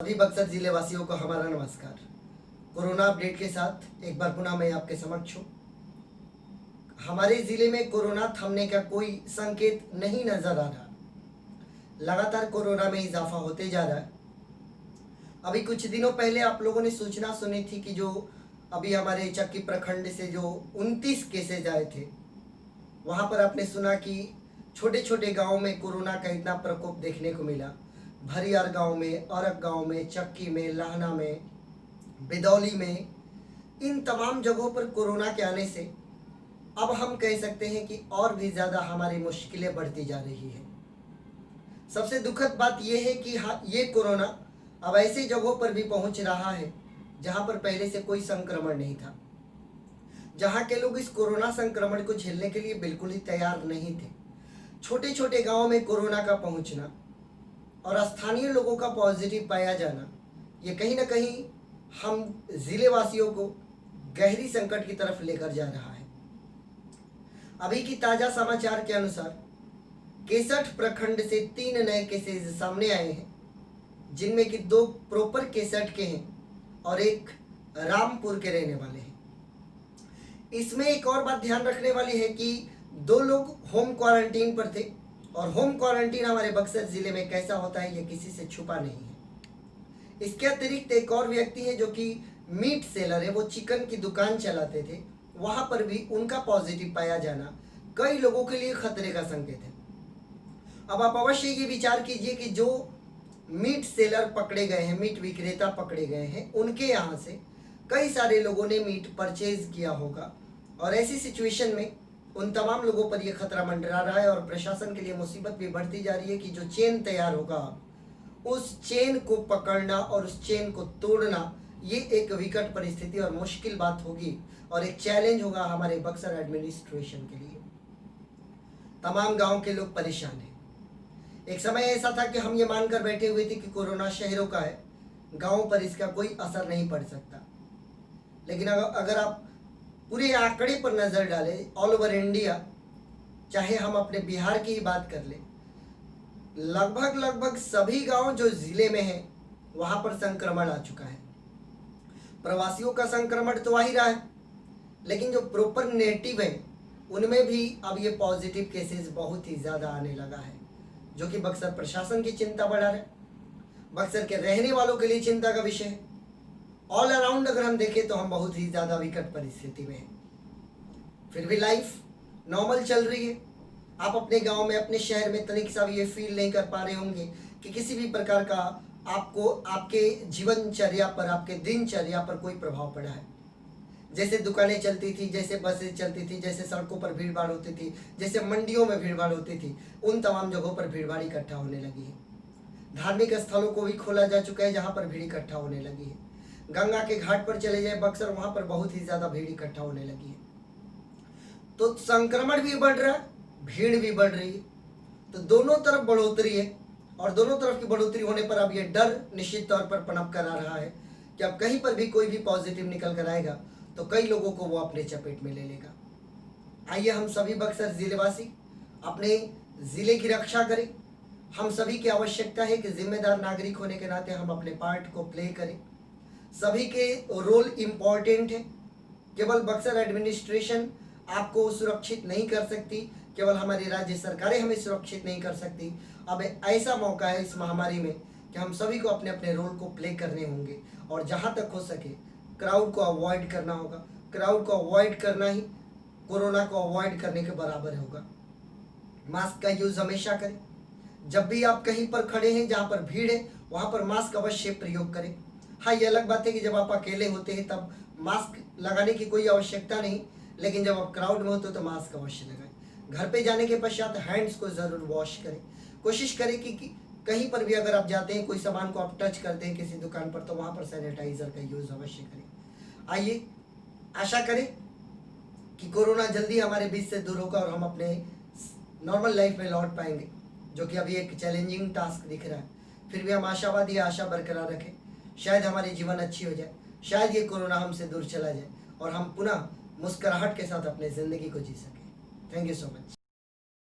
सभी बक्सर जिले वासियों को हमारा नमस्कार। कोरोना अपडेट के साथ एक बार पुनः मैं आपके समक्ष हूँ। हमारे ज़िले में कोरोना थमने का कोई संकेत नहीं नज़र आ रहा। लगातार कोरोना में इजाफा होते जा रहा है। अभी कुछ दिनों पहले आप लोगों ने सूचना सुनी थी कि जो अभी हमारे चक्की प्रखंड से जो 29 केसेज आए थे, वहाँ पर आपने सुना कि छोटे छोटे गाँव में कोरोना का इतना प्रकोप देखने को मिला। भरियार गांव में, औरक गांव में, चक्की में, लाहना में, बिदौली में, इन तमाम जगहों पर कोरोना के आने से अब हम कह सकते हैं कि और भी ज़्यादा हमारी मुश्किलें बढ़ती जा रही है। सबसे दुखद बात यह है कि हाँ, ये कोरोना अब ऐसी जगहों पर भी पहुंच रहा है जहां पर पहले से कोई संक्रमण नहीं था, जहां के लोग इस कोरोना संक्रमण को झेलने के लिए बिल्कुल ही तैयार नहीं थे। छोटे छोटे गाँव में कोरोना का पहुंचना और स्थानीय लोगों का पॉजिटिव पाया जाना, ये कहीं ना कहीं हम जिले वासियों को गहरी संकट की तरफ लेकर जा रहा है। अभी की ताजा समाचार के अनुसार 61 प्रखंड से 3 नए केसेस सामने आए हैं, जिनमें कि 2 प्रॉपर 61 के हैं और एक रामपुर के रहने वाले हैं। इसमें एक और बात ध्यान रखने वाली है कि 2 लोग होम क्वारंटीन पर थे, और होम क्वारंटीन हमारे बक्सर जिले में कैसा होता है ये किसी से छुपा नहीं है। इसके अतिरिक्त एक और व्यक्ति है जो कि मीट सेलर है, वो चिकन की दुकान चलाते थे, वहां पर भी उनका पॉजिटिव पाया जाना कई लोगों के लिए खतरे का संकेत है। अब आप अवश्य ये विचार कीजिए कि जो मीट सेलर पकड़े गए हैं, मीट विक्रेता पकड़े गए हैं, उनके यहाँ से कई सारे लोगों ने मीट परचेज किया होगा, और ऐसी सिचुएशन में उन तमाम लोगों पर यह खतरा मंडरा रहा है और प्रशासन के लिए मुसीबत भी बढ़ती जा रही है कि जो चेन तैयार होगा, उस चेन को पकड़ना और उस चेन को तोड़ना, ये एक विकट परिस्थिति और मुश्किल बात होगी और एक चैलेंज होगा हमारे बक्सर एडमिनिस्ट्रेशन के लिए। तमाम गांव के लोग परेशान हैं। एक समय ऐसा था कि हम ये मानकर बैठे हुए थे कि कोरोना शहरों का है, गाँव पर इसका कोई असर नहीं पड़ सकता। लेकिन अगर आप पूरे आंकड़े पर नज़र डालें, ऑल ओवर इंडिया, चाहे हम अपने बिहार की ही बात कर लें, लगभग सभी गांव जो ज़िले में हैं वहां पर संक्रमण आ चुका है। प्रवासियों का संक्रमण तो आ ही रहा है, लेकिन जो प्रॉपर नेटिव है उनमें भी अब ये पॉजिटिव केसेस बहुत ही ज़्यादा आने लगा है, जो कि बक्सर प्रशासन की चिंता बढ़ा रहा है, बक्सर के रहने वालों के लिए चिंता का विषय है। ऑल अराउंड अगर हम देखें तो हम बहुत ही ज़्यादा विकट परिस्थिति में हैं। फिर भी लाइफ नॉर्मल चल रही है। आप अपने गांव में, अपने शहर में तनिक सा भी ये फील नहीं कर पा रहे होंगे कि किसी भी प्रकार का आपको आपके जीवनचर्या पर, आपके दिनचर्या पर कोई प्रभाव पड़ा है। जैसे दुकानें चलती थी, जैसे बसें चलती थी, जैसे सड़कों पर भीड़ भाड़ होती थी, जैसे मंडियों में भीड़ भाड़ होती थी, उन तमाम जगहों पर भीड़ भाड़ इकट्ठा होने लगी है। धार्मिक स्थलों को भी खोला जा चुका है जहाँ पर भीड़ इकट्ठा होने लगी है। गंगा के घाट पर चले जाए बक्सर, वहां पर बहुत ही ज्यादा भीड़ इकट्ठा होने लगी है। तो संक्रमण भी बढ़ रहा है, भीड़ भी बढ़ रही है, तो दोनों तरफ बढ़ोतरी है, और दोनों तरफ की बढ़ोतरी होने पर अब ये डर निश्चित तौर पर पनप कर आ रहा है कि अब कहीं पर भी कोई भी पॉजिटिव निकल कर आएगा तो कई लोगों को वो अपने चपेट में ले लेगा। आइए हम सभी बक्सर जिलेवासी अपने जिले की रक्षा करें। हम सभी की आवश्यकता है कि जिम्मेदार नागरिक होने के नाते हम अपने पार्ट को प्ले करें। सभी के रोल इम्पॉर्टेंट है। केवल बक्सर एडमिनिस्ट्रेशन आपको सुरक्षित नहीं कर सकती, केवल हमारी राज्य सरकारें हमें सुरक्षित नहीं कर सकती। अब ऐसा मौका है इस महामारी में कि हम सभी को अपने अपने रोल को प्ले करने होंगे, और जहां तक हो सके क्राउड को अवॉइड करना होगा। क्राउड को अवॉइड करना ही कोरोना को अवॉइड करने के बराबर होगा। मास्क का यूज हमेशा करें। जब भी आप कहीं पर खड़े हैं जहां पर भीड़ है, वहां पर मास्क अवश्य प्रयोग करें। हाँ, ये अलग बात है कि जब आप अकेले होते हैं तब मास्क लगाने की कोई आवश्यकता नहीं, लेकिन जब आप क्राउड में होते हो तो मास्क अवश्य लगाएं। घर पे जाने के पश्चात हैंड्स को ज़रूर वॉश करें। कोशिश करें कि कहीं पर भी अगर आप जाते हैं, कोई सामान को आप टच करते हैं किसी दुकान पर, तो वहाँ पर सैनिटाइज़र का यूज़ अवश्य करें। आइए आशा करें कि कोरोना जल्दी हमारे बीच से दूर होगा और हम अपने नॉर्मल लाइफ में लौट पाएंगे, जो कि अभी एक चैलेंजिंग टास्क दिख रहा है। फिर भी हम आशावादी, आशा बरकरार रखें। शायद हमारी जीवन अच्छी हो जाए, शायद ये कोरोना हमसे दूर चला जाए और हम पुनः मुस्कुराहट के साथ अपने ज़िंदगी को जी सकें। Thank you so much.